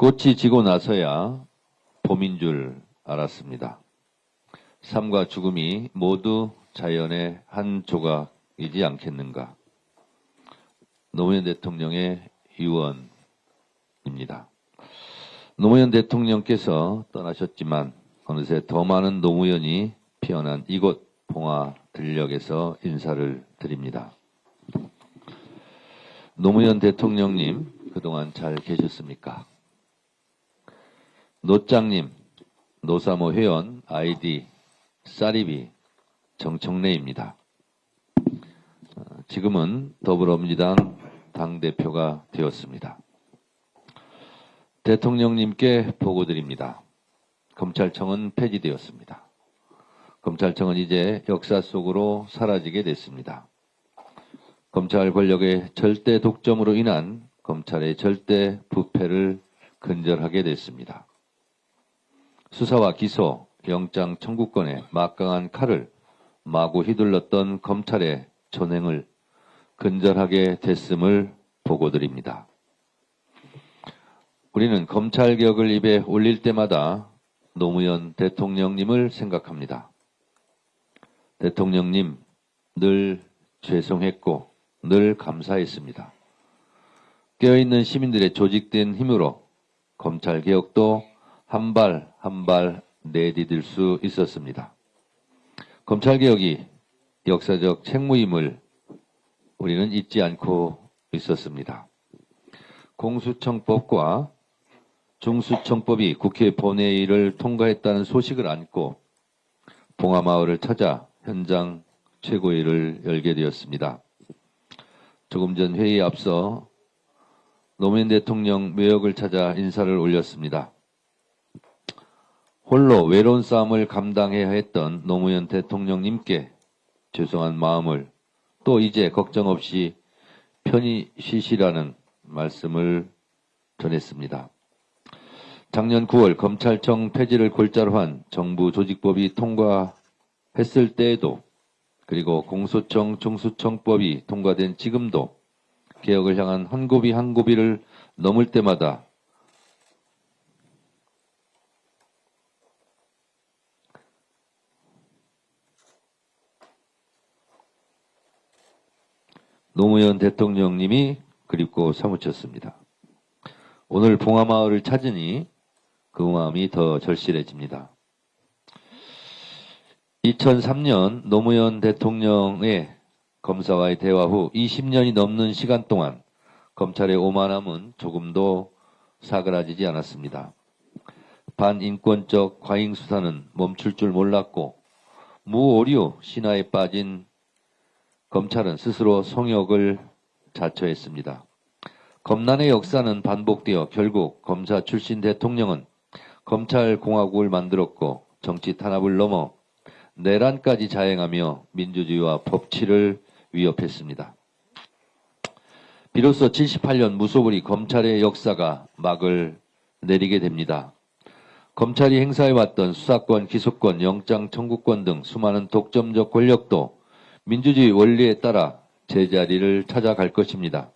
꽃이 지고 나서야 봄인 줄 알았습니다. 삶과 죽음이 모두 자연의 한 조각이지 않겠는가. 노무현 대통령의 유언입니다. 노무현 대통령께서 떠나셨지만 어느새 더 많은 노무현이 피어난 이곳 봉화들녘에서 인사를 드립니다. 노무현 대통령님, 그동안 잘 계셨습니까? 노짱님, 노사모 회원 아이디 쌀이비 정청래입니다. 지금은 더불어민주당 당대표가 되었습니다. 대통령님께 보고드립니다. 검찰청은 폐지되었습니다. 검찰청은 이제 역사 속으로 사라지게 됐습니다. 검찰 권력의 절대 독점으로 인한 검찰의 절대 부패를 근절하게 됐습니다. 수사와 기소, 영장 청구권의 막강한 칼을 마구 휘둘렀던 검찰의 전횡을 근절하게 됐음을 보고드립니다. 우리는 검찰개혁을 입에 올릴 때마다 노무현 대통령님을 생각합니다. 대통령님, 늘 죄송했고 늘 감사했습니다. 깨어있는 시민들의 조직된 힘으로 검찰개혁도 한 발 한 발 내디딜 수 있었습니다. 검찰개혁이 역사적 책무임을 우리는 잊지 않고 있었습니다. 공수처법과 중수청법이 국회 본회의를 통과했다는 소식을 안고 봉화마을을 찾아 현장 최고위를 열게 되었습니다. 조금 전 회의에 앞서 노무현 대통령 묘역을 찾아 인사를 올렸습니다. 홀로 외로운 싸움을 감당해야 했던 노무현 대통령님께 죄송한 마음을 또 이제 걱정 없이 편히 쉬시라는 말씀을 전했습니다. 작년 9월 검찰청 폐지를 골자로 한 정부 조직법이 통과했을 때에도 그리고 공소청 중수청법이 통과된 지금도 개혁을 향한 한 고비 한 고비를 넘을 때마다 노무현 대통령님이 그립고 사무쳤습니다. 오늘 봉화마을을 찾으니 그 마음이 더 절실해집니다. 2003년 노무현 대통령의 검사와의 대화 후 20년이 넘는 시간 동안 검찰의 오만함은 조금도 사그라지지 않았습니다. 반인권적 과잉 수사는 멈출 줄 몰랐고 무오류 신화에 빠진 검찰은 스스로 성역을 자처했습니다. 검난의 역사는 반복되어 결국 검사 출신 대통령은 검찰공화국을 만들었고 정치 탄압을 넘어 내란까지 자행하며 민주주의와 법치를 위협했습니다. 비로소 78년 무소불위 검찰의 역사가 막을 내리게 됩니다. 검찰이 행사해왔던 수사권, 기소권, 영장 청구권 등 수많은 독점적 권력도 민주주의 원리에 따라 제자리를 찾아갈 것입니다.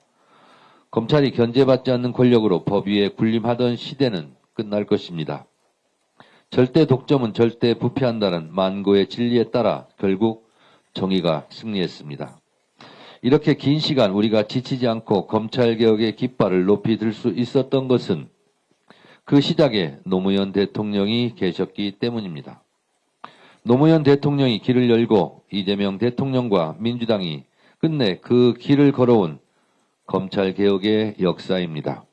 검찰이 견제받지 않는 권력으로 법 위에 군림하던 시대는 끝날 것입니다. 절대 독점은 절대 부패한다는 만고의 진리에 따라 결국 정의가 승리했습니다. 이렇게 긴 시간 우리가 지치지 않고 검찰개혁의 깃발을 높이 들 수 있었던 것은 그 시작에 노무현 대통령이 계셨기 때문입니다. 노무현 대통령이 길을 열고 이재명 대통령과 민주당이 끝내 그 길을 걸어온 검찰개혁의 역사입니다.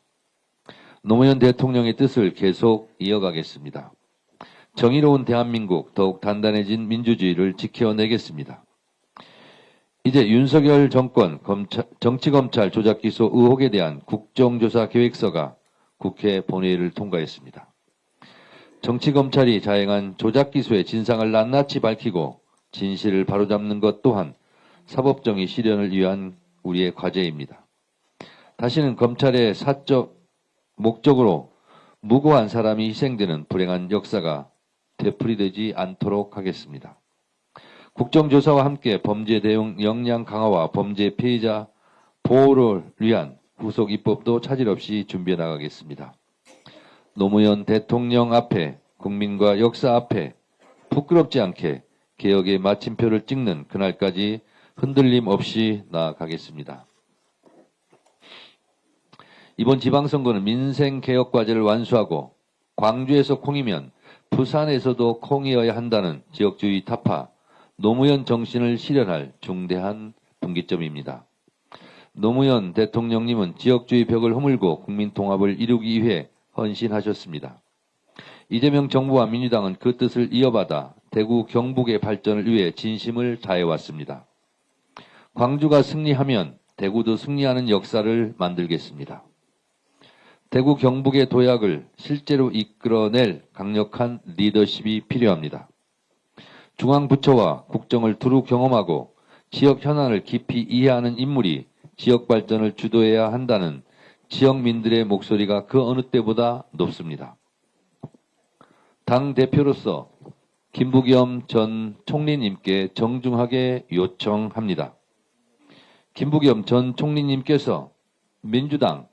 노무현 대통령의 뜻을 계속 이어가겠습니다. 정의로운 대한민국, 더욱 단단해진 민주주의를 지켜내겠습니다. 이제 윤석열 정권 정치검찰 조작기소 의혹에 대한 국정조사 계획서가 국회 본회의를 통과했습니다. 정치검찰이 자행한 조작기소의 진상을 낱낱이 밝히고 진실을 바로잡는 것 또한 사법정의 실현을 위한 우리의 과제입니다. 다시는 검찰의 사적 목적으로 무고한 사람이 희생되는 불행한 역사가 되풀이되지 않도록 하겠습니다. 국정조사와 함께 범죄 대응 역량 강화와 범죄 피해자 보호를 위한 후속 입법도 차질 없이 준비해 나가겠습니다. 노무현 대통령 앞에 국민과 역사 앞에 부끄럽지 않게 개혁의 마침표를 찍는 그날까지 흔들림 없이 나아가겠습니다. 이번 지방선거는 민생개혁과제를 완수하고 광주에서 콩이면 부산에서도 콩이어야 한다는 지역주의 타파, 노무현 정신을 실현할 중대한 분기점입니다. 노무현 대통령님은 지역주의 벽을 허물고 국민 통합을 이루기 위해 헌신하셨습니다. 이재명 정부와 민주당은 그 뜻을 이어받아 대구 경북의 발전을 위해 진심을 다해왔습니다. 광주가 승리하면 대구도 승리하는 역사를 만들겠습니다. 대구 경북의 도약을 실제로 이끌어낼 강력한 리더십이 필요합니다. 중앙부처와 국정을 두루 경험하고 지역 현안을 깊이 이해하는 인물이 지역 발전을 주도해야 한다는 지역민들의 목소리가 그 어느 때보다 높습니다. 당 대표로서 김부겸 전 총리님께 정중하게 요청합니다. 김부겸 전 총리님께서 민주당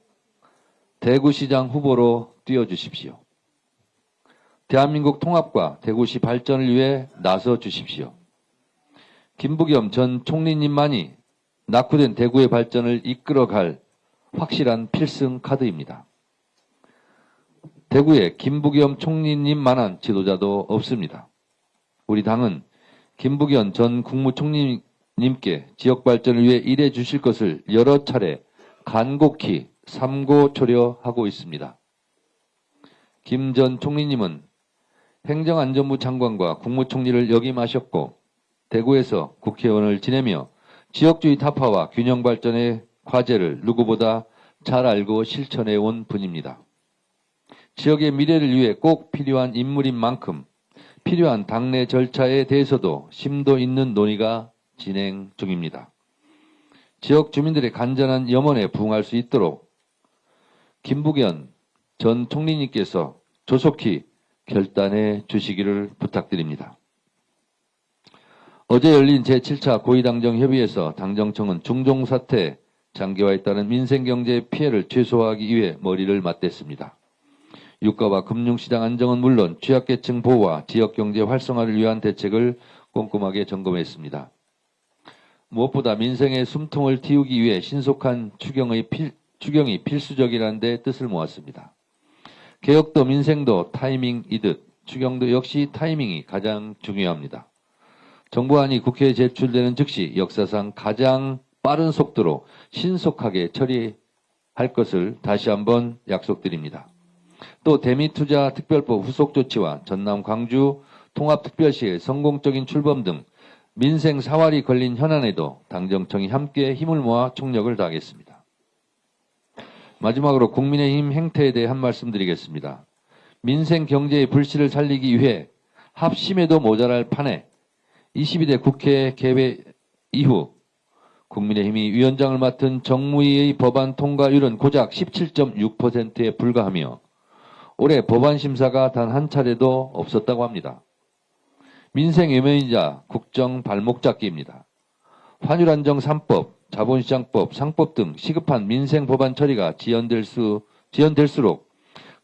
대구시장 후보로 뛰어주십시오. 대한민국 통합과 대구시 발전을 위해 나서 주십시오. 김부겸 전 총리님만이 낙후된 대구의 발전을 이끌어갈 확실한 필승 카드입니다. 대구에 김부겸 총리님만한 지도자도 없습니다. 우리 당은 김부겸 전 국무총리님께 지역 발전을 위해 일해 주실 것을 여러 차례 간곡히 삼고초려하고 있습니다. 김 전 총리님은 행정안전부 장관과 국무총리를 역임하셨고 대구에서 국회의원을 지내며 지역주의 타파와 균형 발전의 과제를 누구보다 잘 알고 실천해 온 분입니다. 지역의 미래를 위해 꼭 필요한 인물인 만큼 필요한 당내 절차에 대해서도 심도 있는 논의가 진행 중입니다. 지역 주민들의 간절한 염원에 부응할 수 있도록 김부겸 전 총리님께서 조속히 결단해 주시기를 부탁드립니다. 어제 열린 제7차 고위당정협의회에서 당정청은 중종사태 장기화에 따른 민생경제 피해를 최소화하기 위해 머리를 맞댔습니다. 유가와 금융시장 안정은 물론 취약계층 보호와 지역경제 활성화를 위한 대책을 꼼꼼하게 점검했습니다. 무엇보다 민생의 숨통을 틔우기 위해 신속한 추경이 필수적이라는 데 뜻을 모았습니다. 개혁도 민생도 타이밍이듯 추경도 역시 타이밍이 가장 중요합니다. 정부안이 국회에 제출되는 즉시 역사상 가장 빠른 속도로 신속하게 처리할 것을 다시 한번 약속드립니다. 또 대미투자 특별법 후속 조치와 전남 광주 통합특별시의 성공적인 출범 등 민생 사활이 걸린 현안에도 당정청이 함께 힘을 모아 총력을 다하겠습니다. 마지막으로 국민의힘 행태에 대해 한 말씀 드리겠습니다. 민생 경제의 불씨를 살리기 위해 합심해도 모자랄 판에 22대 국회 개회 이후 국민의힘이 위원장을 맡은 정무위의 법안 통과율은 고작 17.6%에 불과하며 올해 법안 심사가 단 한 차례도 없었다고 합니다. 민생 외면이자 국정 발목 잡기입니다. 환율안정 3법, 자본시장법, 상법 등 시급한 민생 법안 처리가 지연될수록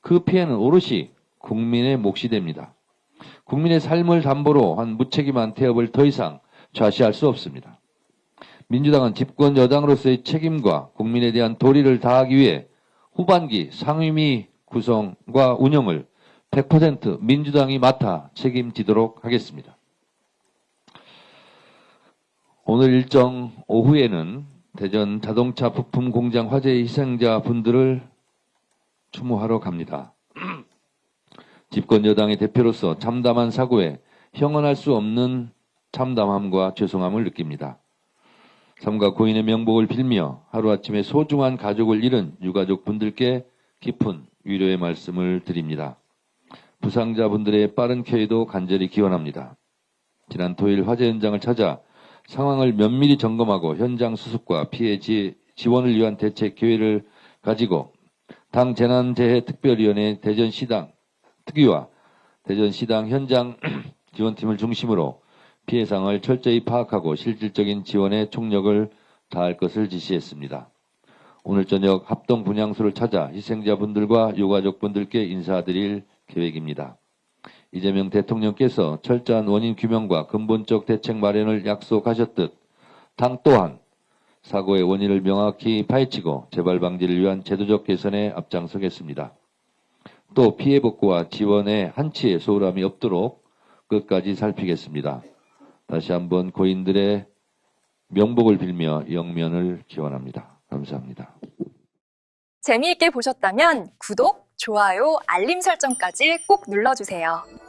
그 피해는 오롯이 국민의 몫이 됩니다. 국민의 삶을 담보로 한 무책임한 태업을 더 이상 좌시할 수 없습니다. 민주당은 집권 여당으로서의 책임과 국민에 대한 도리를 다하기 위해 후반기 상임위 구성과 운영을 100% 민주당이 맡아 책임지도록 하겠습니다. 오늘 일정 오후에는 대전 자동차 부품 공장 화재 희생자 분들을 추모하러 갑니다. 집권 여당의 대표로서 참담한 사고에 형언할 수 없는 참담함과 죄송함을 느낍니다. 삼가 고인의 명복을 빌며 하루아침에 소중한 가족을 잃은 유가족 분들께 깊은 위로의 말씀을 드립니다. 부상자분들의 빠른 쾌유도 간절히 기원합니다. 지난 토요일 화재 현장을 찾아 상황을 면밀히 점검하고 현장 수습과 피해 지원을 위한 대책 계획을 가지고 당 재난재해특별위원회 대전시당 특위와 대전시당 현장 지원팀을 중심으로 피해 상황을 철저히 파악하고 실질적인 지원에 총력을 다할 것을 지시했습니다. 오늘 저녁 합동 분향소를 찾아 희생자분들과 유가족분들께 인사드릴 계획입니다. 이재명 대통령께서 철저한 원인 규명과 근본적 대책 마련을 약속하셨듯 당 또한 사고의 원인을 명확히 파헤치고 재발 방지를 위한 제도적 개선에 앞장서겠습니다. 또 피해 복구와 지원에 한치의 소홀함이 없도록 끝까지 살피겠습니다. 다시 한번 고인들의 명복을 빌며 영면을 기원합니다. 감사합니다. 재미있게 보셨다면 구독, 좋아요, 알림 설정까지 꼭 눌러주세요.